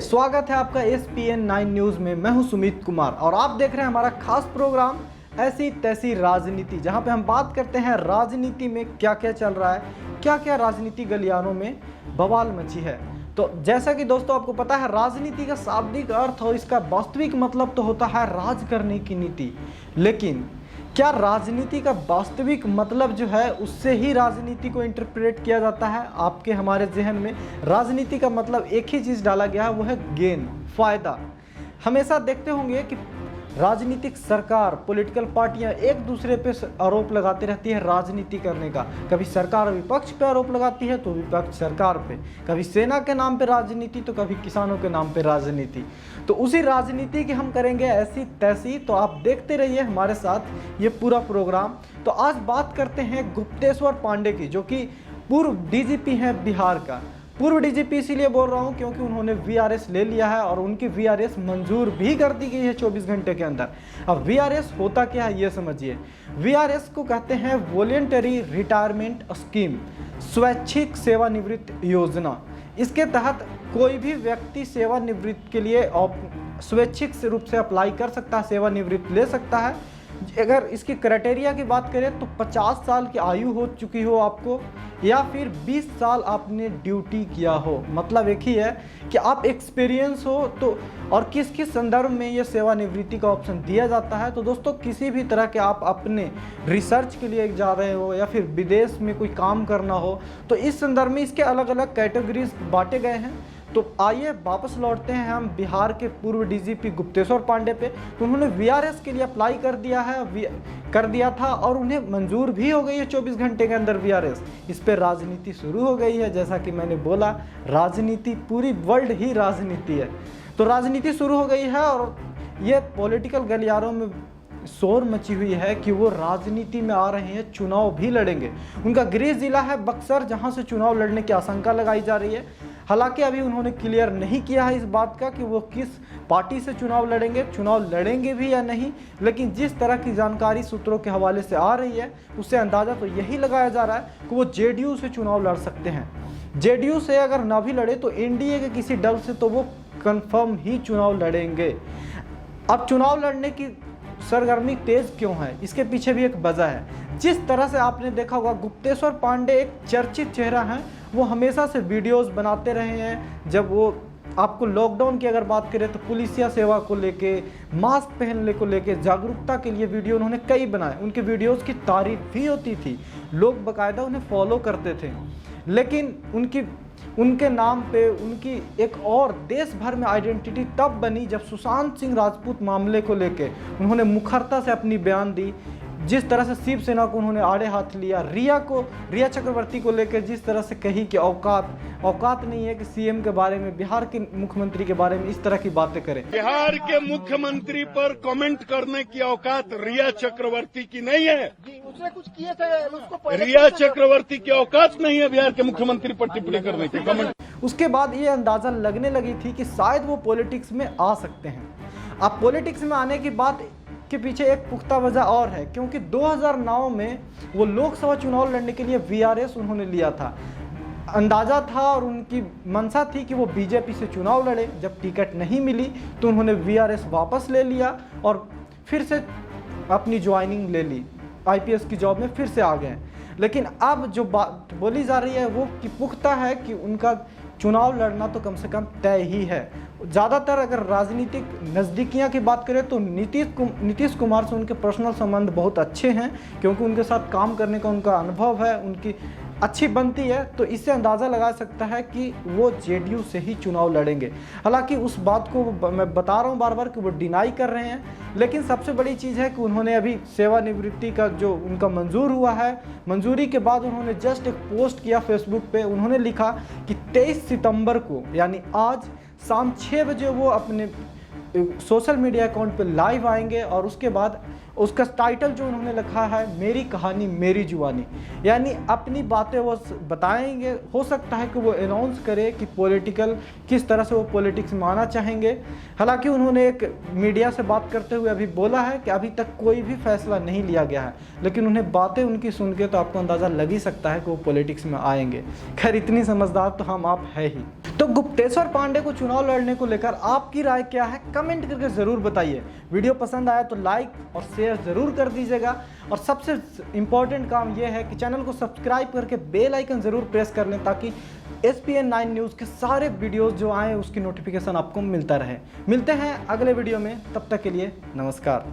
स्वागत है आपका SPN 9 न्यूज़ में। मैं हूं सुमित कुमार और आप देख रहे हैं हमारा खास प्रोग्राम ऐसी तैसी राजनीति, जहां पे हम बात करते हैं राजनीति में क्या क्या चल रहा है, क्या क्या राजनीति गलियारों में बवाल मची है। तो जैसा कि दोस्तों आपको पता है, राजनीति का शाब्दिक अर्थ और इसका वास्तविक मतलब तो होता है राज करने की नीति, लेकिन क्या राजनीति का वास्तविक मतलब जो है उससे ही राजनीति को इंटरप्रेट किया जाता है? आपके हमारे जहन में राजनीति का मतलब एक ही चीज़ डाला गया है, वो है गेन, फायदा। हमेशा देखते होंगे कि राजनीतिक सरकार, पॉलिटिकल पार्टियां एक दूसरे पे आरोप लगाती रहती है राजनीति करने का। कभी सरकार विपक्ष पे आरोप लगाती है तो विपक्ष सरकार पे, कभी सेना के नाम पे राजनीति तो कभी किसानों के नाम पे राजनीति। तो उसी राजनीति की हम करेंगे ऐसी तैसी, तो आप देखते रहिए हमारे साथ ये पूरा प्रोग्राम। तो आज बात करते हैं गुप्तेश्वर पांडे की, जो कि पूर्व डीजीपी हैं बिहार का। पूर्व डीजीपी इसीलिए बोल रहा हूं क्योंकि उन्होंने वीआरएस ले लिया है और उनकी वीआरएस मंजूर भी कर दी गई है 24 घंटे के अंदर। अब वीआरएस होता क्या है ये समझिए। वीआरएस को कहते हैं वॉलेंटरी रिटायरमेंट स्कीम, स्वैच्छिक सेवानिवृत्त योजना। इसके तहत कोई भी व्यक्ति सेवानिवृत्त के लिए स्वैच्छिक रूप से अप्लाई कर सकता है, सेवानिवृत्त ले सकता है। अगर इसकी क्राइटेरिया की बात करें तो 50 साल की आयु हो चुकी हो आपको, या फिर 20 साल आपने ड्यूटी किया हो। मतलब एक ही है कि आप एक्सपीरियंस हो। तो और किस किस संदर्भ में ये सेवानिवृत्ति का ऑप्शन दिया जाता है, तो दोस्तों किसी भी तरह के आप अपने रिसर्च के लिए जा रहे हो या फिर विदेश में कोई काम करना हो, तो इस संदर्भ में इसके अलग अलग कैटेगरीज बांटे गए हैं। तो आइए वापस लौटते हैं हम बिहार के पूर्व डीजीपी गुप्तेश्वर पांडे पे। तो उन्होंने वीआरएस के लिए अप्लाई कर दिया था और उन्हें मंजूर भी हो गई है 24 घंटे के अंदर वीआरएस। इस पर राजनीति शुरू हो गई है। जैसा कि मैंने बोला, राजनीति पूरी वर्ल्ड ही राजनीति है। तो राजनीति शुरू हो गई है और ये पॉलिटिकल गलियारों में शोर मची हुई है कि वो राजनीति में आ रहे हैं, चुनाव भी लड़ेंगे। उनका गृह जिला है बक्सर, जहां से चुनाव लड़ने की आशंका लगाई जा रही है। हालांकि अभी उन्होंने क्लियर नहीं किया है इस बात का कि वो किस पार्टी से चुनाव लड़ेंगे भी या नहीं, लेकिन जिस तरह की जानकारी सूत्रों के हवाले से आ रही है उससे अंदाज़ा तो यही लगाया जा रहा है कि वो जेडीयू से चुनाव लड़ सकते हैं। जेडीयू से अगर ना भी लड़े तो एनडीए के किसी दल से तो वो कन्फर्म ही चुनाव लड़ेंगे। अब चुनाव लड़ने की सरगर्मी तेज क्यों है, इसके पीछे भी एक वजह है। जिस तरह से आपने देखा होगा, गुप्तेश्वर पांडे एक चर्चित चेहरा हैं। वो हमेशा से वीडियोस बनाते रहे हैं। जब वो आपको लॉकडाउन की अगर बात करें तो पुलिसिया सेवा को लेके, मास्क पहनने को लेके, जागरूकता के लिए वीडियो उन्होंने कई बनाए। उनके वीडियोस की तारीफ भी होती थी, लोग बाकायदा उन्हें फॉलो करते थे। लेकिन उनके नाम पे उनकी एक और देश भर में आइडेंटिटी तब बनी जब सुशांत सिंह राजपूत मामले को लेके उन्होंने मुखरता से अपनी बयान दी। जिस तरह से शिवसेना को उन्होंने आड़े हाथ लिया, रिया चक्रवर्ती को लेकर जिस तरह से कही कि औकात नहीं है कि सीएम के बारे में, बिहार के मुख्यमंत्री के बारे में इस तरह की बातें करें। बिहार के मुख्यमंत्री पर कमेंट करने की औकात रिया चक्रवर्ती की नहीं है। उसने कुछ किए थे, उसको रिया चक्रवर्ती की औकात नहीं है बिहार के मुख्यमंत्री पर टिप्पणी करने की, कमेंट। उसके बाद ये अंदाजा लगने लगी थी कि शायद वो पॉलिटिक्स में आ सकते हैं। अब पॉलिटिक्स में आने की बात के पीछे एक पुख्ता वजह और है, क्योंकि 2009 में वो लोकसभा चुनाव लड़ने के लिए वीआरएस उन्होंने लिया था। अंदाज़ा था और उनकी मंशा थी कि वो बीजेपी से चुनाव लड़े। जब टिकट नहीं मिली तो उन्होंने वीआरएस वापस ले लिया और फिर से अपनी ज्वाइनिंग ले ली, आईपीएस की जॉब में फिर से आ गए। लेकिन अब जो बात बोली जा रही है वो कि पुख्ता है कि उनका चुनाव लड़ना तो कम से कम तय ही है। ज़्यादातर अगर राजनीतिक नज़दीकियाँ की बात करें तो नीतीश कुमार से उनके पर्सनल संबंध बहुत अच्छे हैं, क्योंकि उनके साथ काम करने का उनका अनुभव है, उनकी अच्छी बनती है। तो इससे अंदाज़ा लगा सकता है कि वो जेडीयू से ही चुनाव लड़ेंगे। हालांकि उस बात को मैं बता रहा हूँ बार बार कि वो डिनाई कर रहे हैं। लेकिन सबसे बड़ी चीज़ है कि उन्होंने अभी सेवानिवृत्ति का जो उनका मंजूर हुआ है, मंजूरी के बाद उन्होंने जस्ट एक पोस्ट किया फेसबुक पे। उन्होंने लिखा कि 23 सितंबर को, यानी आज शाम 6 बजे वो अपने सोशल मीडिया अकाउंट पे लाइव आएंगे और उसके बाद उसका टाइटल जो उन्होंने लिखा है, मेरी कहानी मेरी जुबानी, यानी अपनी बातें वो बताएंगे। हो सकता है कि वो अनाउंस करे कि पॉलिटिकल किस तरह से वो पॉलिटिक्स में आना चाहेंगे। हालांकि उन्होंने एक मीडिया से बात करते हुए अभी बोला है कि अभी तक कोई भी फैसला नहीं लिया गया है, लेकिन उन्हें बातें उनकी सुन के तो आपको अंदाज़ा लग ही सकता है कि वो पॉलिटिक्स में आएंगे। खैर, इतनी समझदार तो हम आप है ही। तो गुप्तेश्वर पांडे को चुनाव लड़ने को लेकर आपकी राय क्या है, कमेंट करके ज़रूर बताइए। वीडियो पसंद आया तो लाइक और शेयर ज़रूर कर दीजिएगा, और सबसे इम्पॉर्टेंट काम यह है कि चैनल को सब्सक्राइब करके बेल आइकन ज़रूर प्रेस कर लें, ताकि SPN 9 न्यूज़ के सारे वीडियोज़ जो आए उसकी नोटिफिकेशन आपको मिलता रहे। मिलते हैं अगले वीडियो में, तब तक के लिए नमस्कार।